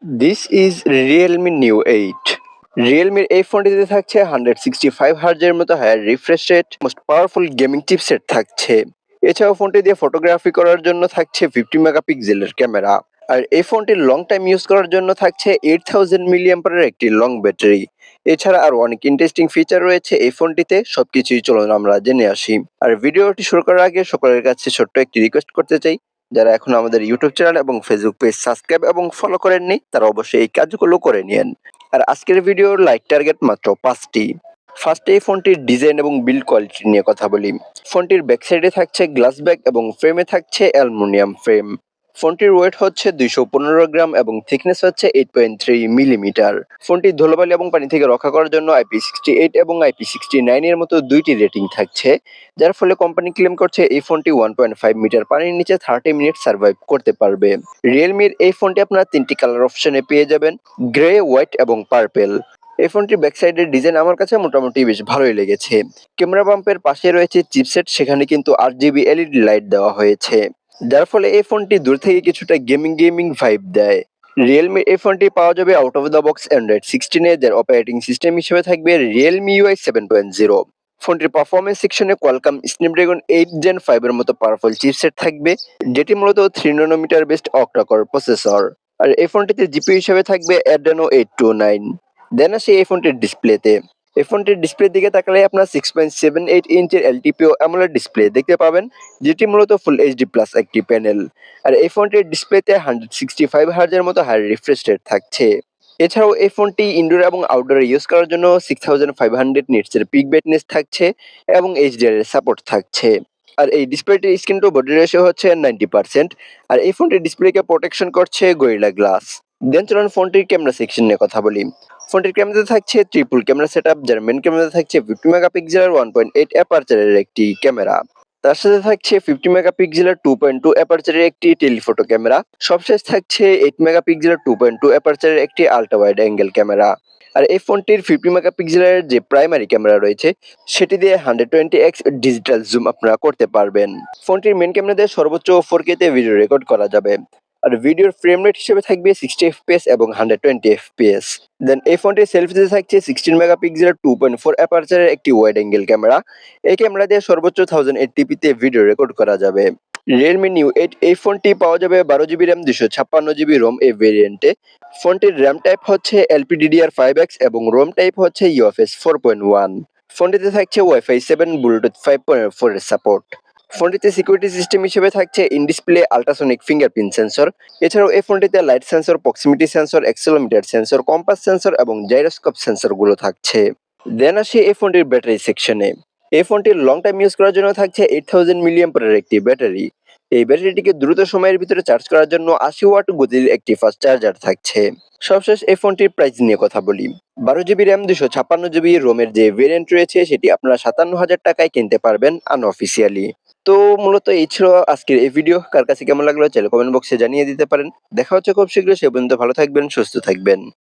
This is Realme New 8. রিয়েলমির এই ফোনটিতে থাকছে 165 হার্জের মতো higher refresh rate, most powerful gaming chipset থাকছে। এছাড়াও ফোনটি দিয়ে ফটোগ্রাফি করার জন্য থাকছে 50 মেগাপিক্সেলের ক্যামেরা। আর এই ফোনটির লং টাইম ইউজ করার জন্য থাকছে 8000 মিলিঅ্যাম্পারের একটি লং ব্যাটারি। এছাড়া আরো অনেক ইন্টারেস্টিং ফিচার রয়েছে এই ফোনটিতে, সবকিছুই চলুন আমরা জেনে আসি। আর ভিডিওটি শুরু করার আগে সকলের কাছে ছোট্ট একটি রিকোয়েস্ট করতে চাই, যারা এখন আমাদের ইউটিউব চ্যানেল এবং ফেসবুক পেজ সাবস্ক্রাইব এবং ফলো করেননি তারা অবশ্যই এই কাজগুলো করে নিন। আর আজকের ভিডিওর লাইক টার্গেট মাত্র 5টি। ফার্স্টে এই ফোনটির ডিজাইন এবং বিল্ড কোয়ালিটি নিয়ে কথা বলি। ফোনটির ব্যাক সাইডে থাকছে গ্লাস ব্যাক এবং ফ্রেমে থাকছে অ্যালুমিনিয়াম ফ্রেম। ফোনটির ওয়েট হচ্ছে 215 গ্রাম এবং থিকনেস হচ্ছে 8.3 মিলিমিটার। ফোনটি ধুলোবালি এবং পানি থেকে রক্ষা করার জন্য IP68 এবং IP69 এর মতো দুইটি রেটিং থাকছে, যার ফলে কোম্পানি ক্লেম করছে এই ফোনটি 1.5 মিটার পানির নিচে 30 মিনিট সার্ভাইভ করতে পারবে। রিয়েলমির এই ফোনটি আপনারা তিনটি কালার অপশনে পেয়ে যাবেন, গ্রে, হোয়াইট এবং পার্পেল। এই ফোনটির ব্যাক সাইডের ডিজাইন আমার কাছে মোটামুটি বেশ ভালোই লেগেছে। ক্যামেরা বাম্পের পাশে রয়েছে চিপসেট, সেখানে কিন্তু 8GB এলইডি লাইট দেওয়া হয়েছে, যার ফলে এই ফোনটি দূর থেকে কিছুটা গেমিং ভাইব দেয়। রিয়েলমি এই ফোনটি পাওয়া যাবে out of the box Android 16 যার অপারেটিং সিস্টেম হিসেবে থাকবে রিয়েলমি UI 7.0। ফোনটির পারফরমেন্স সেকশনে কোয়ালকম স্ন্যাপড্রাগন 8 Gen 5 এর মতো পাওয়ারফুল চিপসেট থাকবে, যেটি মূলত 3 ন্যানোমিটার বেসড অক্টা-কোর প্রসেসর। আর এই ফোনটিতে জিপিইউ হিসেবে থাকবে Adreno 829। দেন আসি এই ফোনটির ডিসপ্লেতে। এই ফোনটির ডিসপ্লের দিকে তাকালে আপনার 6.78 ইঞ্চের LTPO AMOLED ডিসপ্লে দেখতে পাবেন, যেটি মূলত ফুল এইচডি প্লাস একটি প্যানেল। আর এই ফোনটির ডিসপ্লেতে 165 হার্জের মতো হাই রিফ্রেশ রেট থাকছে। এছাড়াও এই ফোনটি ইনডোর এবং আউটডোরে ইউজ করার জন্য 6500 নিটসের পিক ব্রাইটনেস থাকছে এবং HDR এর সাপোর্ট থাকছে। আর এই ডিসপ্লেটির স্ক্রিন টু বডি রেশিও হচ্ছে 90%। আর এই ফোনটির ডিসপ্লেকে প্রোটেকশন করছে গরিলা গ্লাস। দেন চলুন ফোনটির ক্যামেরা সেকশন নিয়ে কথা বলি। ফোনটির ক্যামেরাতে থাকছে ট্রিপল ক্যামেরা সেটআপ, যার মেন ক্যামেরাতে থাকছে 50 মেগাপিক্সেলের 1.8 অ্যাপারচারের একটি ক্যামেরা। তার সাথে থাকছে 50 মেগাপিক্সেলের 2.2 অ্যাপারচারের একটি টেলিফটো ক্যামেরা। সবশেষ থাকছে 8 মেগাপিক্সেলের 2.2 অ্যাপারচারের একটি আল্ট্রা ওয়াইড অ্যাঙ্গেল ক্যামেরা। আর এই ফোনটির 50 মেগাপিক্সেলের যে প্রাইমারি ক্যামেরা রয়েছে, সেটি দিয়ে 120x ডিজিটাল জুম আপনারা করতে পারবেন। ফোনটির মেন ক্যামেরা দিয়ে সর্বোচ্চ 4K তে ভিডিও রেকর্ড করা যাবে। আর ভিডিওর ফ্রেম রেট হিসেবে থাকবে 60 FPS এবং 120 FPS। দেন এই ফোনটির সেলফিতে থাকছে 16 মেগাপিক্সেলের 2.4 অ্যাপারচারের একটি ওয়াইড অ্যাঙ্গেল ক্যামেরা। এই ক্যামেরা দিয়ে সর্বোচ্চ 1080p তে ভিডিও রেকর্ড করা যাবে। রিয়েলমি নিউ 8 এই ফোনটি পাওয়া যাবে 12GB র্যাম 256GB রোম এই ভেরিয়েন্টে। ফোনটির র্যাম টাইপ হচ্ছে LPDDR5X এবং রোম টাইপ হচ্ছে UFS 4.1। ফোনটিতে থাকছে ওয়াইফাই 7, ব্লুটুথ 5.4 এর সাপোর্ট। ফোনটিতে সিকিউরিটি সিস্টেম হিসেবে থাকছে in display ultrasonic fingerprint sensor. এছাড়াও এই ফোনটিতে light sensor, proximity sensor, accelerometer sensor, compass sensor এবং জাইরোস্কোপ সেন্সরগুলো থাকছে। দেন আসি এই ফোনটির ব্যাটারি সেকশনে। এই ফোনটির লং টাইম ইউজ করার জন্য থাকছে 8000 মিলিঅ্যাম্পারের একটি ব্যাটারি। এই ব্যাটারিটিকে দ্রুত সময়ের ভিতরে চার্জ করার জন্য 80 ওয়াট গতির একটি ফাস্ট চার্জার থাকছে। সবশেষ এই ফোনটির প্রাইস নিয়ে কথা বলি। 12GB র্যাম 256GB রোমের যে ভেরিয়েন্ট রয়েছে, সেটি আপনারা 57,000 টাকায় কিনতে পারবেন আনঅফিসিয়ালি। তো মূলত এই ছিল আজকের এই ভিডিও। কার কাছে কেমন লাগলো চাইলে কমেন্ট বক্সে জানিয়ে দিতে পারেন। দেখা হচ্ছে খুব শীঘ্রই, সে পর্যন্ত ভালো থাকবেন, সুস্থ থাকবেন।